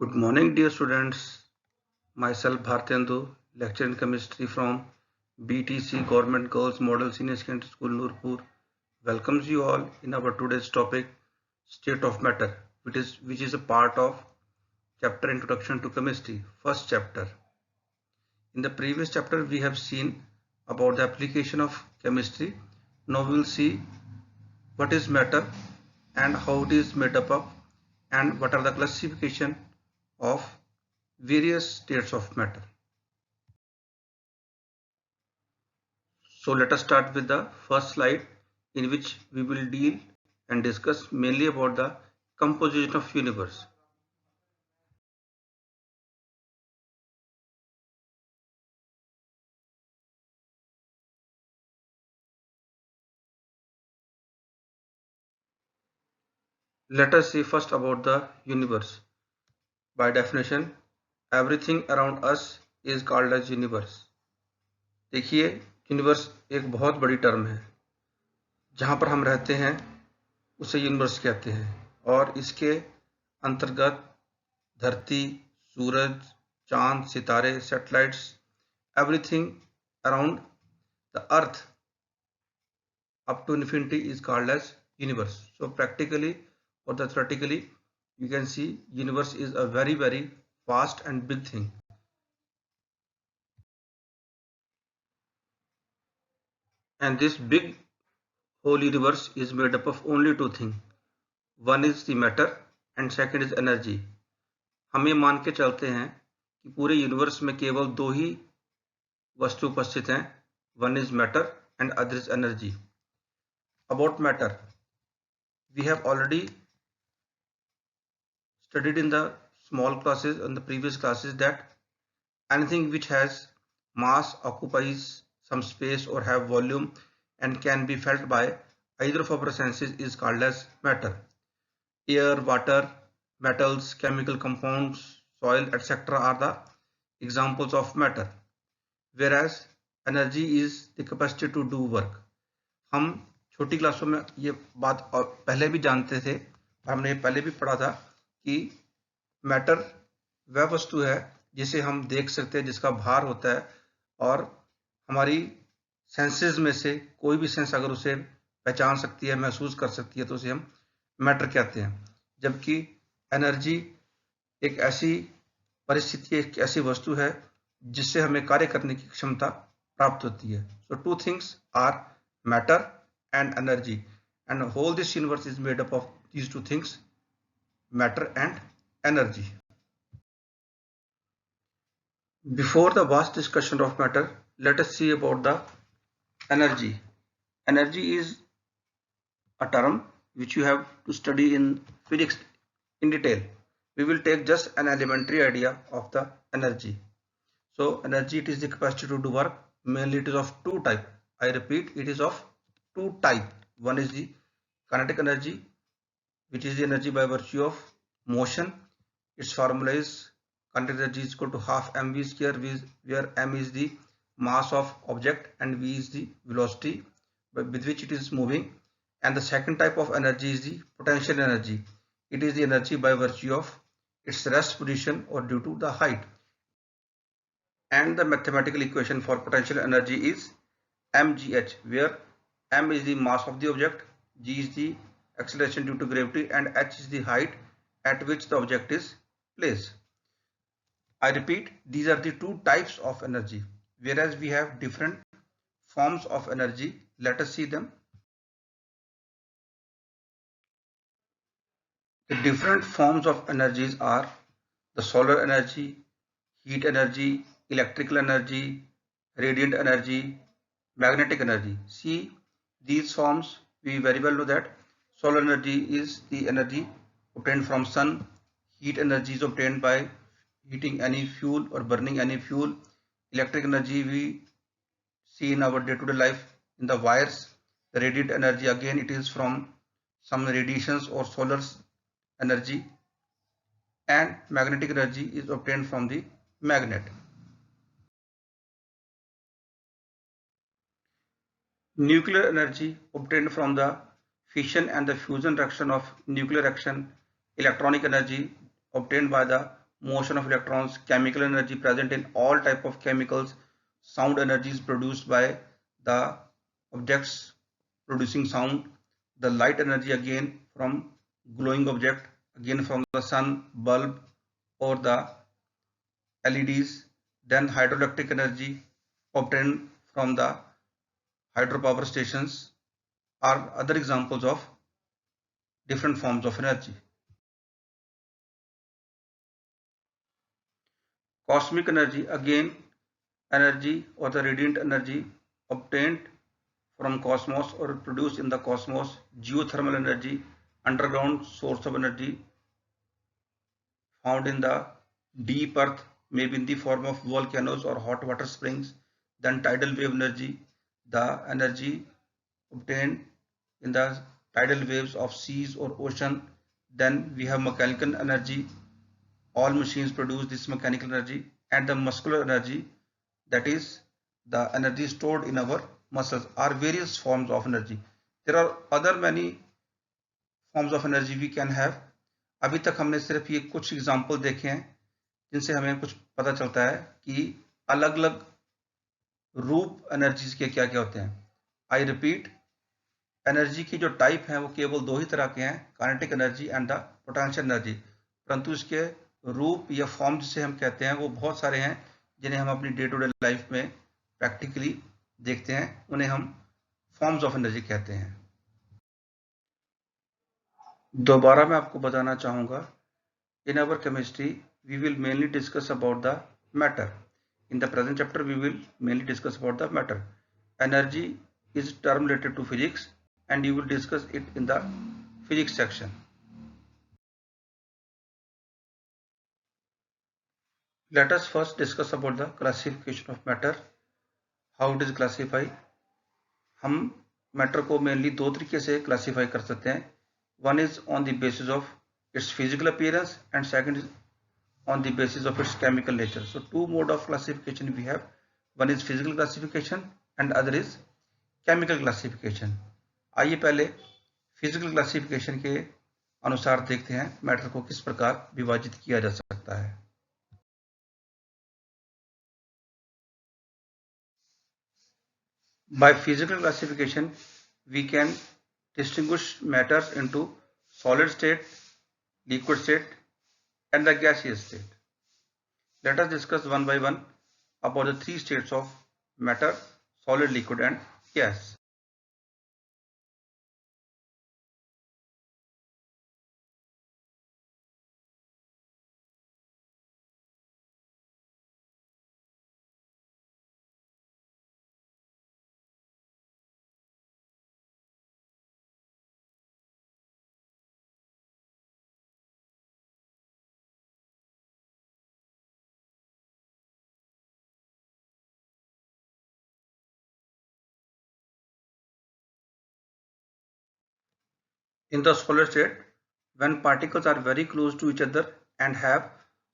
Good morning, dear students. Myself Bhartendu, lecturer in chemistry from BTC Government Girls Model Senior Secondary School, Nurpur, welcomes you all in our today's topic, State of Matter, which is a part of chapter Introduction to Chemistry, first chapter. In the previous chapter, we have seen about the application of chemistry. Now we will see what is matter and how it is made up of and what are the classification of various states of matter. So let us start with the first slide, in which we will deal and discuss mainly about the composition of universe. Let us see first about the universe. By definition, everything around us is called as universe. देखिए, universe एक बहुत बड़ी term है. जहाँ पर हम रहते हैं उसे यूनिवर्स कहते हैं, और इसके अंतर्गत धरती, सूरज, चांद, सितारे, satellites, everything around the earth up to infinity is called as universe. So practically or the theoretically, you can see universe is a very vast and big thing. And this big whole universe is made up of only two things. One is the matter and second is energy. हम ये मान के चलते हैं कि पूरे universe में केवल दो ही वस्तु उपस्थित हैं. One is matter and other is energy. About matter, we have already studied in the small classes and the previous classes that anything which has mass, occupies some space or have volume and can be felt by either of our senses is called as matter. Air, water, metals, chemical compounds, soil, etc. are the examples of matter, whereas energy is the capacity to do work. हम छोटी क्लासों में ये बात पहले भी जानते थे, हमने पहले भी पढ़ा था कि मैटर वह वस्तु है जिसे हम देख सकते हैं, जिसका भार होता है, और हमारी सेंसेस में से कोई भी सेंस अगर उसे पहचान सकती है, महसूस कर सकती है, तो उसे हम मैटर कहते हैं. जबकि एनर्जी एक ऐसी परिस्थिति, एक ऐसी वस्तु है जिससे हमें कार्य करने की क्षमता प्राप्त होती है. So two things are matter and energy, and whole this universe is made up of these two things, matter and energy. Before the vast discussion of matter, let us see about the energy. Energy is a term which you have to study in physics in detail. We will take just an elementary idea of the energy. So energy, it is the capacity to do work. Mainly it is of two type. I repeat, it is of two type. One is the kinetic energy, which is the energy by virtue of motion. Its formula is kinetic energy is equal to half mv square, where m is the mass of object and v is the velocity with which it is moving. And the second type of energy is the potential energy. It is the energy by virtue of its rest position or due to the height. And the mathematical equation for potential energy is mgh, where m is the mass of the object, g is the acceleration due to gravity, and h is the height at which the object is placed. I repeat, these are the two types of energy, whereas we have different forms of energy. Let us see them. The different forms of energies are the solar energy, heat energy, electrical energy, radiant energy, magnetic energy. See these forms, we very well know that solar energy is the energy obtained from sun. Heat energy is obtained by heating any fuel or burning any fuel. Electric energy we see in our day-to-day life in the wires. The radiant energy, again, it is from some radiations or solar energy. And magnetic energy is obtained from the magnet. Nuclear energy obtained from the fission and the fusion reaction of nuclear reaction. Electronic energy obtained by the motion of electrons, chemical energy present in all type of chemicals, sound energy is produced by the objects producing sound, the light energy again from glowing object, again from the sun, bulb or the LEDs, then hydroelectric energy obtained from the hydropower stations are other examples of different forms of energy. Cosmic energy, again energy or the radiant energy obtained from cosmos or produced in the cosmos. Geothermal energy, underground source of energy found in the deep earth, maybe in the form of volcanoes or hot water springs. Then tidal wave energy, the energy obtained in the tidal waves of seas or ocean. Then we have mechanical energy, all machines produce this mechanical energy, and the muscular energy, that is the energy stored in our muscles, are various forms of energy. There are other many forms of energy we can have. अभी तक हमने सिर्फ ये कुछ example देखे हैं जिनसे हमें कुछ पता चलता है कि अलग अलग रूप एनर्जीज के क्या क्या होते हैं. आई रिपीट, एनर्जी की जो टाइप है वो केवल दो ही तरह के हैं, kinetic energy and the potential energy, परंतु इसके रूप या फॉर्म जिसे हम कहते हैं वो बहुत सारे हैं जिन्हें हम अपनी डे टू डे लाइफ में प्रैक्टिकली देखते हैं, उन्हें हम फॉर्म्स ऑफ एनर्जी कहते हैं. दोबारा मैं आपको बताना चाहूँगा, in our chemistry we will mainly discuss about the matter. In the present chapter, we will mainly discuss about the matter. Energy is term related to physics, and you will discuss it in the physics section. Let us first discuss about the classification of matter. How it is classified? हम matter को mainly दो तरीके से classify कर सकते हैं. One is on the basis of its physical appearance, and second is on the basis of its chemical nature. So two mode of classification we have. One is physical classification and other is chemical classification. आइए पहले physical classification के अनुसार देखते हैं matter को किस प्रकार विभाजित किया जा सकता है. By physical classification we can distinguish matters into solid state, liquid state and the gaseous state. Let us discuss one by one about the three states of matter: solid, liquid and gas. In the solid state, when particles are very close to each other and have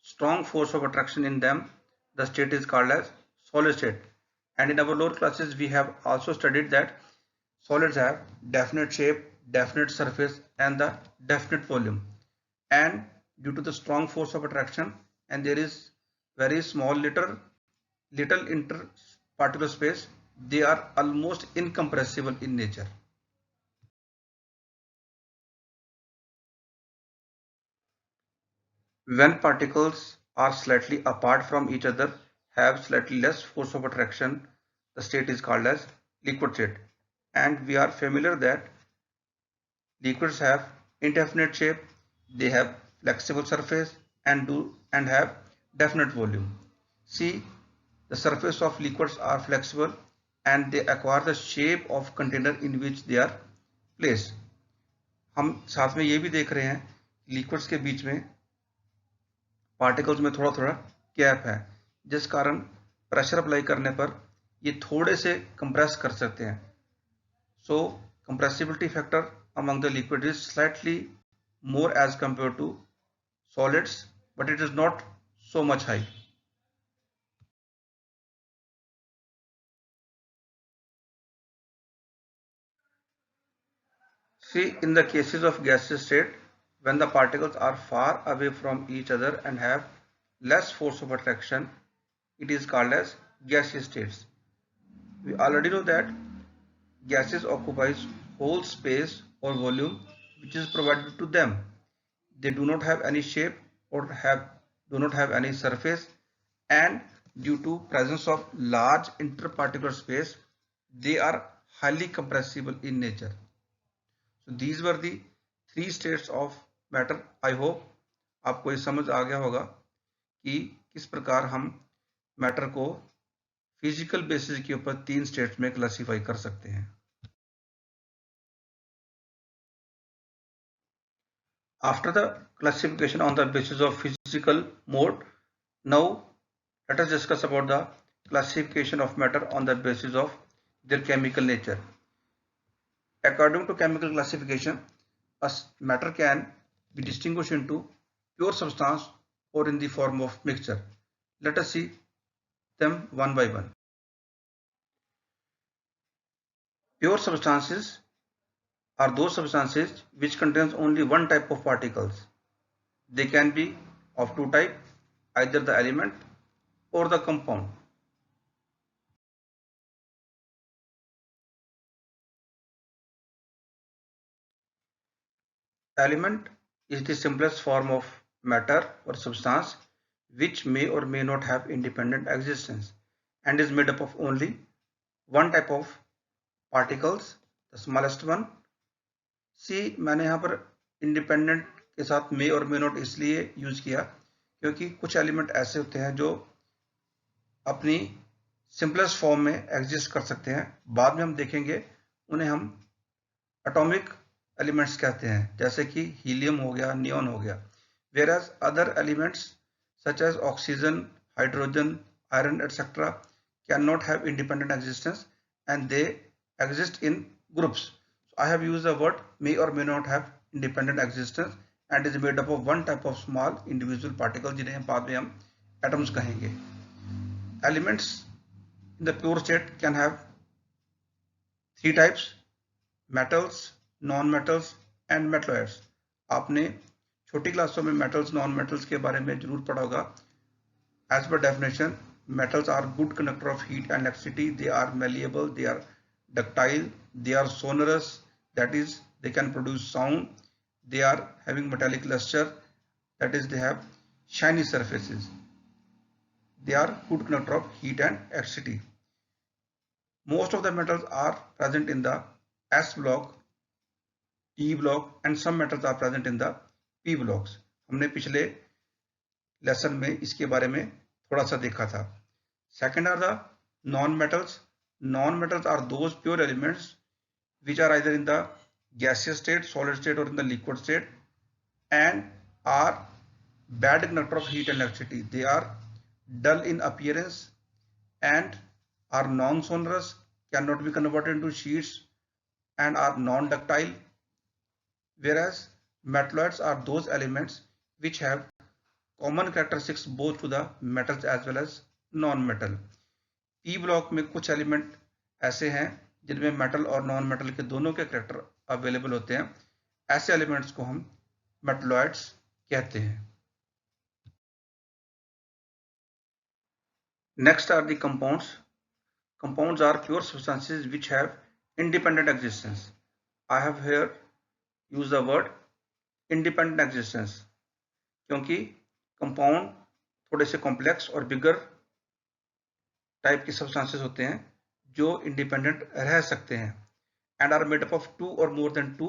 strong force of attraction in them, the state is called as solid state. And in our lower classes we have also studied that solids have definite shape, definite surface and the definite volume. And due to the strong force of attraction, and there is very small little interparticle space, they are almost incompressible in nature. When particles are slightly apart from each other, have slightly less force of attraction, the state is called as liquid state. And we are familiar that liquids have indefinite shape, they have flexible surface and have definite volume. See, the surface of liquids are flexible and they acquire the shape of container in which they are placed. हम साथ में ये भी देख रहे हैं liquids के बीच में पार्टिकल्स में थोड़ा थोड़ा गैप है, जिस कारण प्रेशर अप्लाई करने पर ये थोड़े से कंप्रेस कर सकते हैं. So compressibility factor among the liquid is slightly more as compared to solids, but it is not so much high. See, in the cases of gaseous state, when the particles are far away from each other and have less force of attraction, it is called as gaseous states. We already know that gases occupies whole space or volume which is provided to them. They do not have any shape or do not have any surface, and due to presence of large interparticular space, they are highly compressible in nature. So these were the three states of matter. I hope आपको ये समझ आ गया होगा कि किस प्रकार हम matter को फिजिकल बेसिस के ऊपर तीन स्टेट्स में क्लासिफाई कर सकते हैं. After the classification on the basis of physical mode, now let us discuss about the classification of matter on the basis of their chemical nature. According to chemical classification, a matter can be distinguished into pure substance or in the form of mixture. Let us see them one by one. Pure substances are those substances which contains only one type of particles. They can be of two types, either the element or the compound. Element is the simplest form of matter or substance which may or may not have independent existence and is made up of only one type of particles, the smallest one. सी मैंने यहाँ पर independent के साथ मे और may not इसलिए use किया क्योंकि कुछ एलिमेंट ऐसे होते हैं जो अपनी सिंपलेस्ट फॉर्म में एग्जिस्ट कर सकते हैं. बाद में हम देखेंगे उन्हें हम एटॉमिक एलिमेंट्स कहते हैं, जैसे कि हीलियम हो गया, नियॉन हो गया. Whereas other elements such as oxygen, hydrogen, iron etcetera can not have independent existence and they exist in groups. I have used the word may or may not have independent existence and is made up of one type of small individual particles जिन्हें बाद में हम atoms कहेंगे. Elements in the pure state can have three types: metals, non-metals and metalloids. आपने छोटी क्लासों में metals, non-metals के बारे में जरूर पढ़ा होगा. As per definition, metals are good conductor of heat and electricity. They are malleable, they are ductile, they are sonorous, that is they can produce sound, they are having metallic luster, that is they have shiny surfaces, they are good conductor of heat and electricity. Most of the metals are present in the S block, E block and some metals are present in the P blocks. हमने पिछले lesson में इसके बारे में थोड़ा सा देखा था. Second are the non-metals. Non-metals are those pure elements which are either in the gaseous state, solid state or in the liquid state and are bad conductor of heat and electricity. They are dull in appearance and are non-sonorous, cannot be converted into sheets and are non-ductile. Whereas metalloids are those elements which have common characteristics both to the metals as well as non-metal. P block में कुछ element ऐसे हैं जिनमें metal और non metal के दोनों के character available होते हैं. ऐसे एलिमेंट्स को हम मेटलॉइड्स कहते हैं. Next are the compounds. Compounds are pure substances which have independent existence. I have here use the word independent existence क्योंकि कंपाउंड थोड़े से कॉम्प्लेक्स और बिगर टाइप के सब्सटेंसेस होते हैं जो इंडिपेंडेंट रह सकते हैं and are made up of two or more than two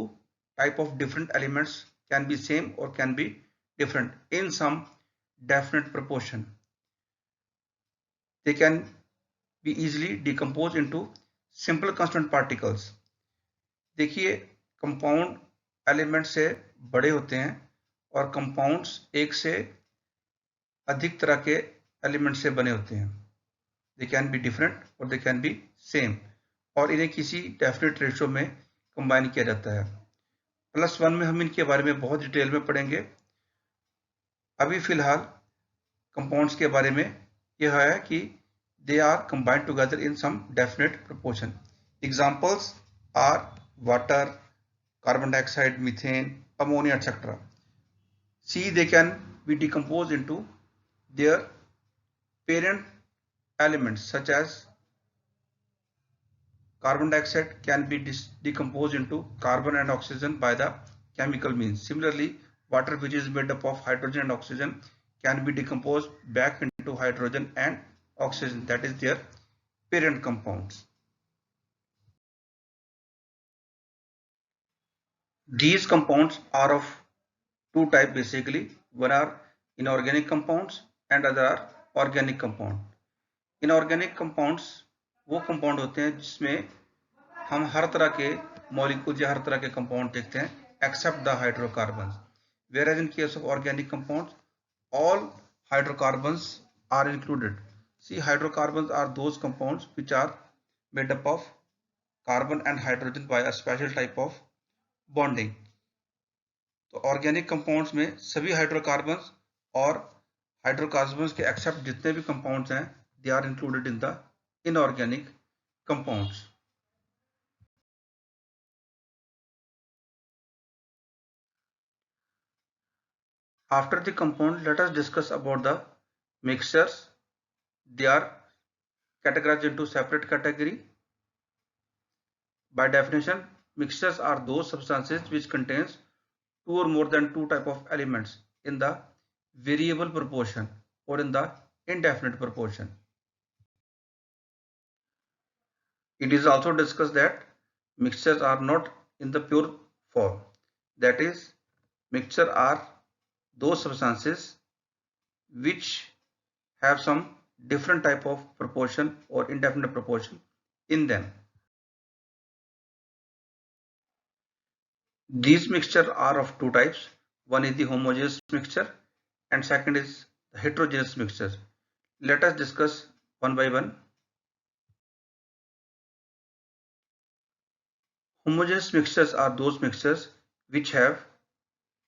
type of different elements, can be same or can be different in some definite proportion. They can be easily decomposed into simple constant particles. देखिए compound element से बड़े होते हैं और compounds एक से अधिक तरह के एलिमेंट से बने होते हैं. They can be different or they can be same और इन्हें किसी डेफिनेट रेशो में कंबाइन किया जाता है. +1 में हम इनके बारे में बहुत डिटेल में पढ़ेंगे. अभी फिलहाल कंपाउंड्स के बारे में यह है कि they are combined together in some definite proportion. Examples are water, carbon dioxide, methane, ammonia, etc. C, they can be decomposed into their parent elements such as carbon dioxide can be decomposed into carbon and oxygen by the chemical means. Similarly, water, which is made up of hydrogen and oxygen, can be decomposed back into hydrogen and oxygen, that is their parent compounds. These compounds are of two types basically. One are inorganic compounds and other are organic compound. Inorganic compounds वो compound होते हैं जिसमें हम हर तरह के molecule या हर तरह के कंपाउंड देखते हैं except the hydrocarbons, whereas in case of organic compounds all hydrocarbons are included. See, hydrocarbons are those compounds which are made up of carbon and hydrogen by a special type of bonding. तो organic compounds में सभी hydrocarbons और hydrocarbons के accept जितने भी compounds हैं they are included in the inorganic compounds. After the compound, let us discuss about the mixtures. They are categorized into separate category. By definition, mixtures are those substances which contains two or more than two type of elements in the variable proportion or in the indefinite proportion. It is also discussed that mixtures are not in the pure form. That is, mixture are those substances which have some different type of proportion or indefinite proportion in them. These mixtures are of two types. One is the homogeneous mixture and second is the heterogeneous mixture. Let us discuss one by one. Homogeneous mixtures are those mixtures which have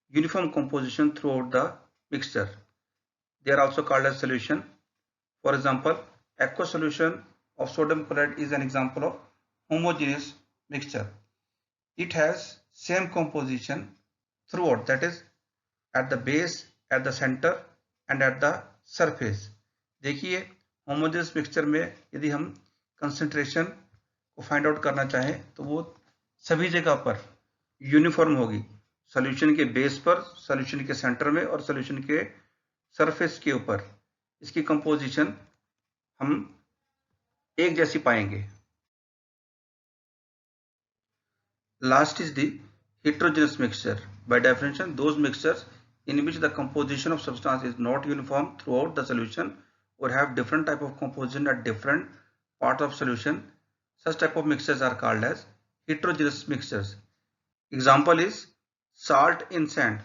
uniform composition throughout the mixture. They are also called as solution. For example, aqueous solution of sodium chloride is an example of homogeneous mixture. It has same composition throughout, that is at the base, at the center and at the surface. देखिए homogeneous mixture में यदि हम concentration को find out करना चाहें तो वो सभी जगह पर यूनिफॉर्म होगी, सॉल्यूशन के बेस पर, सॉल्यूशन के सेंटर में और सॉल्यूशन के सरफेस के ऊपर इसकी कंपोजिशन हम एक जैसी पाएंगे. Last is the heterogeneous mixture. By definition, those mixtures in which the composition of substance is not uniform throughout the solution or have different type of composition at different parts of solution. Such type of mixtures are called as heterogeneous mixtures. Example is salt in sand.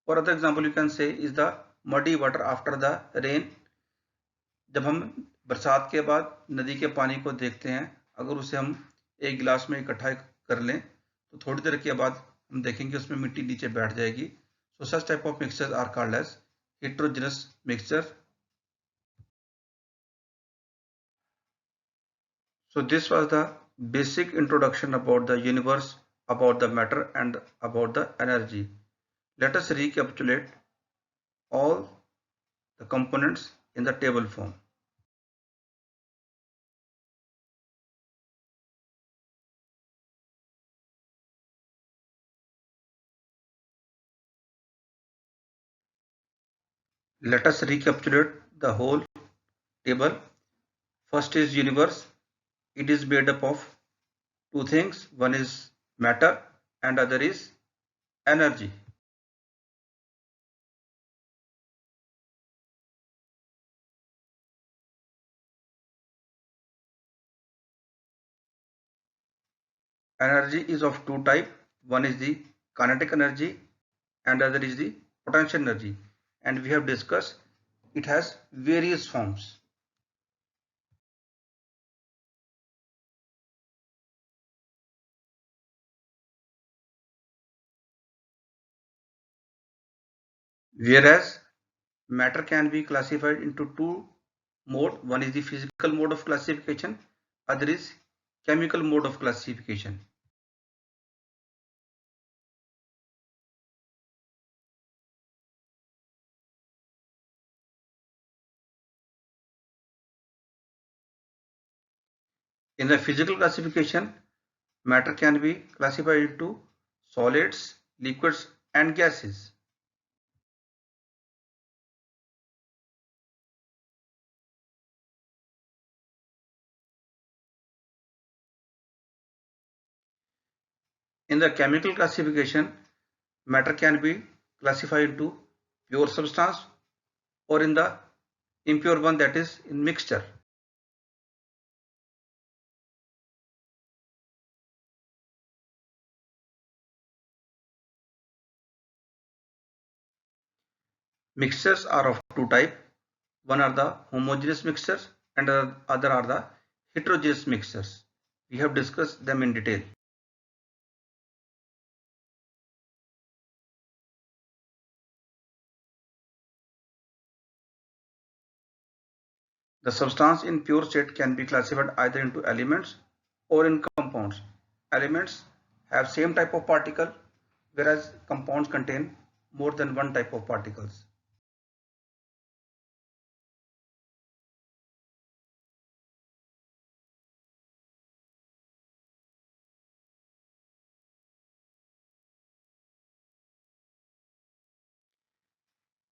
For other example you can say is the muddy water after the rain. जब हम बरसात के बाद नदी के पानी को देखते हैं, अगर उसे हम एक गिलास में इकट्ठा कर लें तो थोड़ी देर के बाद हम देखेंगे उसमें मिट्टी नीचे बैठ जाएगी. So such type of mixtures are called as heterogeneous mixture. So this was the basic introduction about the universe, about the matter and about the energy. Let us recapitulate all the components in the table form. Let us recapitulate the whole table. First is universe. It is made up of two things. One is matter and other is energy. Energy is of two types. One is the kinetic energy and other is the potential energy. And we have discussed it has various forms. Whereas matter can be classified into two mode. One is the physical mode of classification, other is chemical mode of classification. In the physical classification, matter can be classified into solids, liquids and gases. In the chemical classification, matter can be classified into pure substance or in the impure one, that is in mixture. Mixtures are of two types. One are the homogeneous mixtures and the other are the heterogeneous mixtures. We have discussed them in detail. The substance in pure state can be classified either into elements or in compounds. Elements have same type of particle, whereas compounds contain more than one type of particles.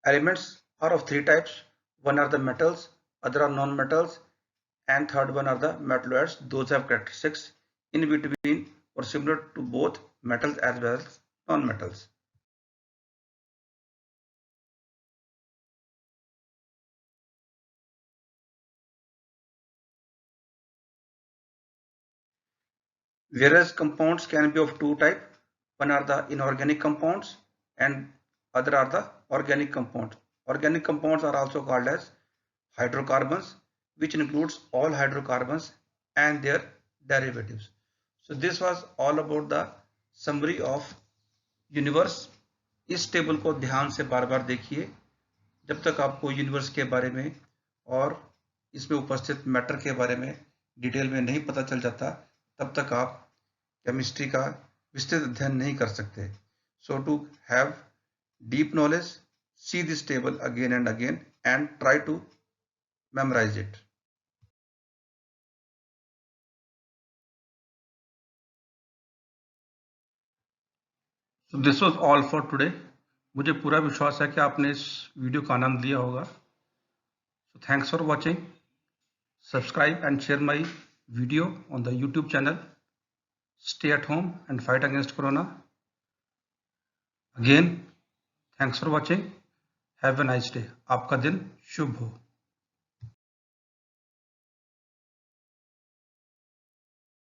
Elements are of three types. One are the metals, other are non-metals, and third one are the metalloids. Those have characteristics in between or similar to both metals as well as non-metals. Whereas compounds can be of two types. One are the inorganic compounds and other are the organic compounds. Organic compounds are also called as hydrocarbons, which includes all hydrocarbons and their derivatives. So this was all about the summary of universe. इस table को ध्यान से बार बार देखिए जब तक आपको universe के बारे में और इसमें उपस्थित मैटर के बारे में डिटेल में नहीं पता चल जाता, तब तक आप केमिस्ट्री का विस्तृत अध्ययन नहीं कर सकते. So to have deep knowledge, see this table again and again and try to memorize it. So this was all for today. मुझे पूरा विश्वास है कि आपने इस वीडियो का आनंद लिया होगा. So thanks for watching. Subscribe and share my video on the YouTube channel. Stay at home and fight against corona. Again, thanks for watching. Have a nice day. आपका दिन शुभ हो.